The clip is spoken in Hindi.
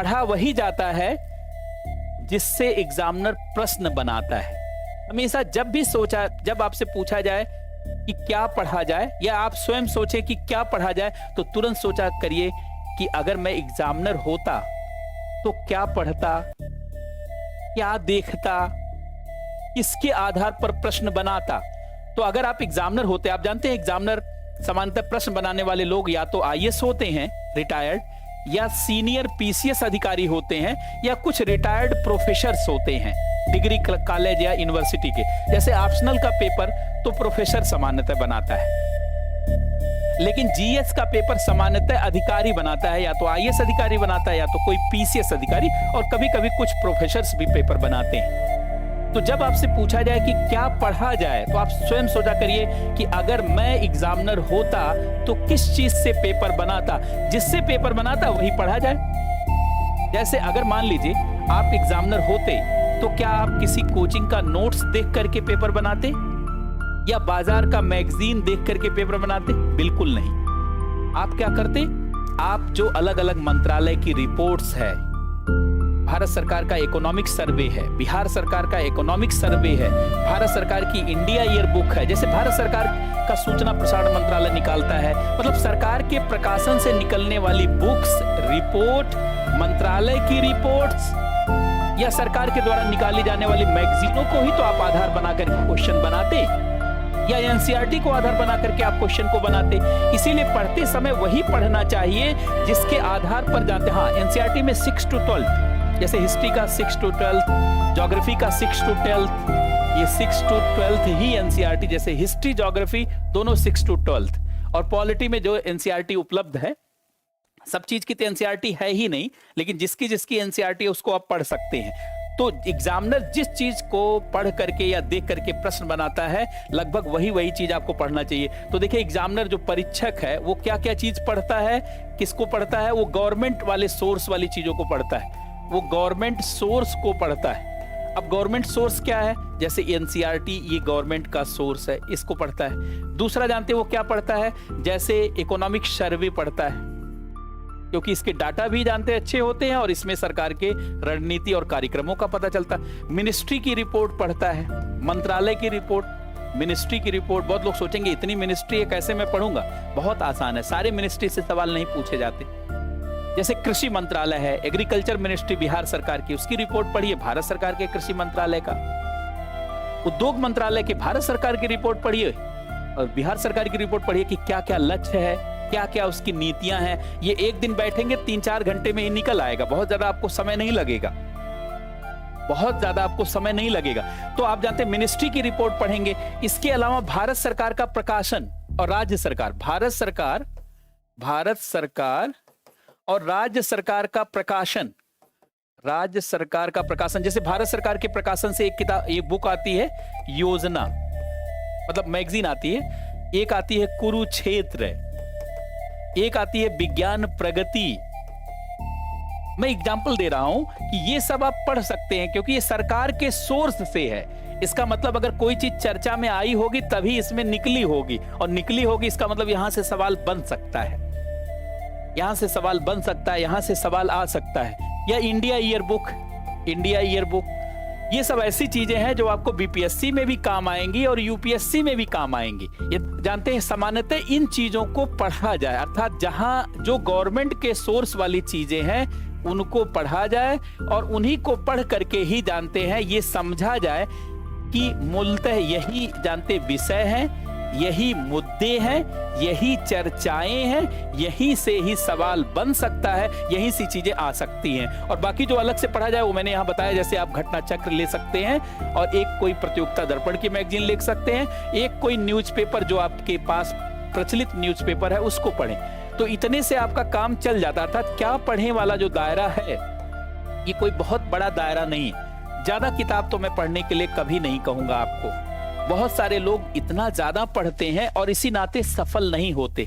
पढ़ा वही जाता है जिससे एग्जामिनर प्रश्न बनाता है। हमेशा जब आपसे पूछा जाए कि क्या पढ़ा जाए, या आप स्वयं सोचें कि क्या पढ़ा जाए, तो तुरंत सोचा करिए कि अगर मैं एग्जामिनर होता तो क्या पढ़ता, क्या देखता, किसके आधार पर प्रश्न बनाता। तो अगर आप एग्जामिनर होते, आप जानते हैं एग्जामिनर सामान्यतः प्रश्न बनाने वाले लोग या तो आईएएस होते हैं रिटायर्ड, या सीनियर पीसीएस अधिकारी होते हैं, या कुछ रिटायर्ड प्रोफेसर्स होते हैं डिग्री कॉलेज या यूनिवर्सिटी के। जैसे ऑप्शनल का पेपर तो प्रोफेसर सामान्यतः बनाता है, लेकिन जीएस का पेपर सामान्यतः अधिकारी बनाता है, या तो आईएएस अधिकारी बनाता है या तो कोई पीसीएस अधिकारी, और कभी कभी कुछ प्रोफेसर्स भी पेपर बनाते हैं। तो जब आपसे पूछा जाए कि क्या पढ़ा जाए, तो आप स्वयं सोचा करिए कि अगर मैं एग्जामिनर होता तो किस चीज से पेपर बनाता, जिससे पेपर बनाता वही पढ़ा जाए। जैसे अगर मान लीजिए आप एग्जामिनर होते तो क्या आप किसी कोचिंग का नोट्स देख करके पेपर बनाते, या बाजार का मैगजीन देख करके पेपर बनाते? बिल्कुल नहीं। आप क्या करते, आप जो अलग अलग मंत्रालय की रिपोर्ट्स है, भारत सरकार का इकोनॉमिक सर्वे है, बिहार सरकार का इकोनॉमिक सर्वे है, भारत सरकार की इंडिया ईयर बुक है, जैसे भारत सरकार का सूचना प्रसारण मंत्रालय निकालता है, मतलब सरकार के प्रकाशन से निकलने वाली बुक्स, रिपोर्ट, मंत्रालय की रिपोर्ट्स, या सरकार के द्वारा निकाली जाने वाली मैगजीनों को ही तो आप आधार बनाकर क्वेश्चन बनाते, या एनसीईआरटी को आधार बना करके आप क्वेश्चन को बनाते। इसीलिए पढ़ते समय वही पढ़ना चाहिए जिसके आधार पर जानते। हाँ, एनसीईआरटी में 6 to 12, जैसे हिस्ट्री का 6 to 12, ज्योग्राफी का 6 to 12, ये 6 to 12 ही एनसीईआरटी, जैसे हिस्ट्री ज्योग्राफी दोनों 6 to 12, और पॉलिटी में जो एनसीईआरटी उपलब्ध है, सब चीज की तो एनसीईआरटी है ही नहीं, लेकिन जिसकी जिसकी एनसीईआरटी है उसको आप पढ़ सकते हैं। तो एग्जामिनर जिस चीज को पढ़ करके या देख करके प्रश्न बनाता है, लगभग वही चीज आपको पढ़ना चाहिए। तो देखिए, एग्जामिनर जो परीक्षक है वो क्या क्या चीज पढ़ता है, किसको पढ़ता है, वो गवर्नमेंट वाले सोर्स वाली चीजों को पढ़ता है, वो गवर्नमेंट सोर्स को पढ़ता है। अब गवर्नमेंट सोर्स क्या है, जैसे एनसीईआरटी ये गवर्नमेंट का सोर्स है, इसको पढ़ता है। दूसरा जानते हैं वो क्या पढ़ता है, जैसे इकोनॉमिक सर्वे पढ़ता है, क्योंकि इसके डाटा भी जानते अच्छे होते हैं और इसमें सरकार के रणनीति और कार्यक्रमों का पता चलता है। मिनिस्ट्री की रिपोर्ट पढ़ता है, मंत्रालय की रिपोर्ट, मिनिस्ट्री की रिपोर्ट। बहुत लोग सोचेंगे इतनी मिनिस्ट्री है कैसे मैं पढ़ूंगा, बहुत आसान है, सारे मिनिस्ट्री से सवाल नहीं पूछे जाते। जैसे कृषि मंत्रालय है, एग्रीकल्चर मिनिस्ट्री बिहार सरकार की, उसकी रिपोर्ट पढ़िए, भारत सरकार के कृषि मंत्रालय का। उद्योग मंत्रालय के भारत सरकार की रिपोर्ट पढ़िए और बिहार सरकार की रिपोर्ट पढ़िए कि क्या क्या लक्ष्य है, क्या क्या उसकी नीतियां हैं। ये एक दिन बैठेंगे 3-4 घंटे में ही निकल आएगा, बहुत ज्यादा आपको समय नहीं लगेगा, बहुत ज्यादा आपको समय नहीं लगेगा। तो आप जानते हैं मिनिस्ट्री की रिपोर्ट पढ़ेंगे। इसके अलावा भारत सरकार का प्रकाशन और राज्य सरकार, भारत सरकार और राज्य सरकार का प्रकाशन, राज्य सरकार का प्रकाशन। जैसे भारत सरकार के प्रकाशन से एक बुक आती है योजना, मतलब मैगजीन आती है, एक आती है कुरुक्षेत्र, एक आती है विज्ञान प्रगति। मैं एग्जांपल दे रहा हूं कि ये सब आप पढ़ सकते हैं क्योंकि ये सरकार के सोर्स से है। इसका मतलब अगर कोई चीज चर्चा में आई होगी तभी इसमें निकली होगी, और निकली होगी इसका मतलब यहां से सवाल बन सकता है, यहां से सवाल बन सकता है, यहां से सवाल आ सकता है। या इंडिया ईयर बुक, ये सब ऐसी चीजें हैं जो आपको बीपीएससी में भी काम आएंगी और यूपीएससी में भी काम आएंगी। ये जानते हैं सामान्यतः इन चीजों को पढ़ा जाए, अर्थात जहां जो गवर्नमेंट के सोर्स वाली चीजें हैं उनको पढ़ा जाए, और उन्हीं को पढ़ करके ही जानते हैं ये समझा जाए कि मूलतः यही जानते विषय हैं, यही मुद्दे हैं, यही चर्चाएं हैं, यहीं से ही सवाल बन सकता है, यहीं से चीजें आ सकती हैं। और बाकी जो अलग से पढ़ा जाए वो मैंने यहाँ बताया, जैसे आप घटना चक्र ले सकते हैं, और एक कोई प्रतियोगिता दर्पण की मैगजीन ले सकते हैं, एक कोई न्यूज़पेपर जो आपके पास प्रचलित न्यूज़पेपर है उसको पढ़ें। तो इतने से आपका काम चल जाता है। अर्थात क्या पढ़ने वाला जो दायरा है ये कोई बहुत बड़ा दायरा नहीं है। ज्यादा किताब तो मैं पढ़ने के लिए कभी नहीं कहूंगा आपको। बहुत सारे लोग इतना ज्यादा पढ़ते हैं और इसी नाते सफल नहीं होते।